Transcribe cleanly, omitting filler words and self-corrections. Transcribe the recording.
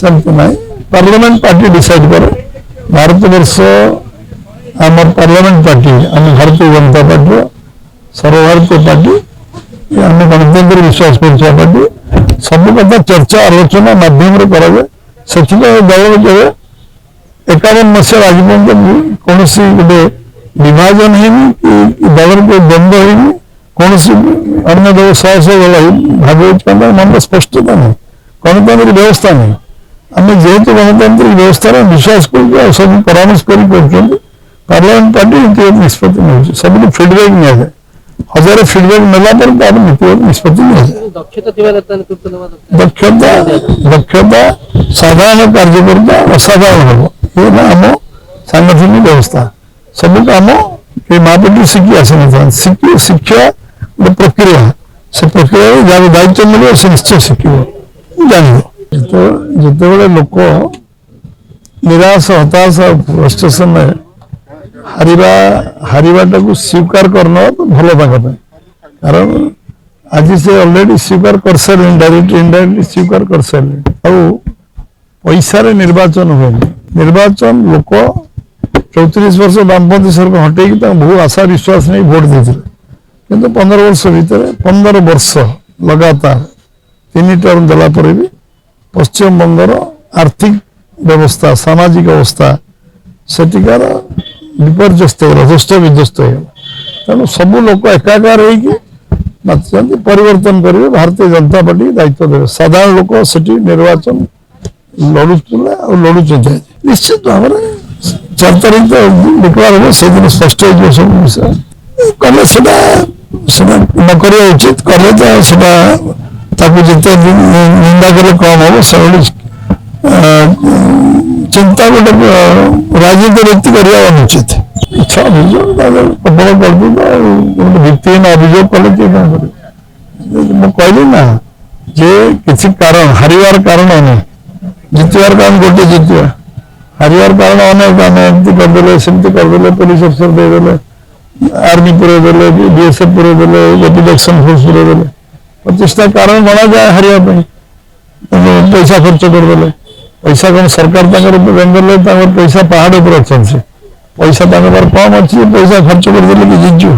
ସେମିତି ନାହିଁ ପାର୍ଲାମେंट party decide करे भारत वर्ष आम पार्लामेंट पार्टी आम भारतीय जनता पार्टी सर्वभारतीय पार्टी आम गणतंत्र विश्वास कर पार्टी सब कथा चर्चा आलोचना माध्यम कराए से दल के 51 मसीह आज पर्यटन कौन गोटे विभाजन है दल को द्वंद्व है कौन अन्य दल शह दल भाग मन स्पष्टता नहीं गणतांत्रिक व्यवस्था नहीं आम जेहेतु गणतांत्रिक व्यवस्था विश्वास कर सब परामर्श कर पार्लामेंट पार्टी निष्पत्ति नहीं सब फिडबैक नि जाए 1000 फिडबैक नेला नीतिगत निष्पत्ति नहीं दक्षता साधारण कार्यकर्ता असाधारण हम ये आम सांगठनिक व्यवस्था सब काम महापार्टी शिखी आसी शिक्षा गोटे प्रक्रिया से प्रक्रिया जहाँ दायित्व मिले से निश्चय शिख जान जिते लोक निराश हताश फ्रस्ट्रेशन में हारिबाटा को स्वीकार करना तो भल कारण आज से ऑलरेडी स्वीकार कर सारे डायरेक्ट इनडायरेक्ट स्वीकार कर सारे पैसा निर्वाचन हुए निर्वाचन लोक 34 वर्ष वामपंथी सरकार हटे बहु आशा विश्वास नहीं भोट देते किंतु 15 वर्ष भितर 15 वर्ष लगातार 3 टर्म देला पर भी पश्चिम बंगर आर्थिक व्यवस्था सामाजिक अवस्था सेटिकार विपर्यस्त होगा ध्वस्त विध्वस्त होगा तेणु सब लोग एकाकार होती परिवर्तन करेंगे भारतीय जनता पार्टी दायित्व देवे साधारण लोक से निर्वाचन लड़ुले लड़ुच निश्चित भाव में 4 तारीख तो डिक्लेयर हम से दिन स्पष्ट हो सब विषय कले नक उचित कले तो जिते निंदा कले कम हम से चिंता गोटे राजनीति व्यक्ति करवा अनुचित इच्छा अभियोग प्रबल कर भित्तिहीन अभियोग कले किए क्या कर कहली ना जे किसी कारण हारिवार कारण नहीं जितवार कारण गोटे जितवा हारिवार कारण अनेक आम एमती करदे सेमती करदे पुलिस अफसर देदेले आर्मी पुरेदेले बीएसएफ पुरेदेले इलेक्शन फोर्स पुरेदेले 25टा कारण गणा जाए हारिया पैसा खर्च करदे पैसा कौन सरकार बेंगल पैसा पहाड़ पर अच्छा पैसा कम अच्छी पैसा खर्च करदे कि जिजु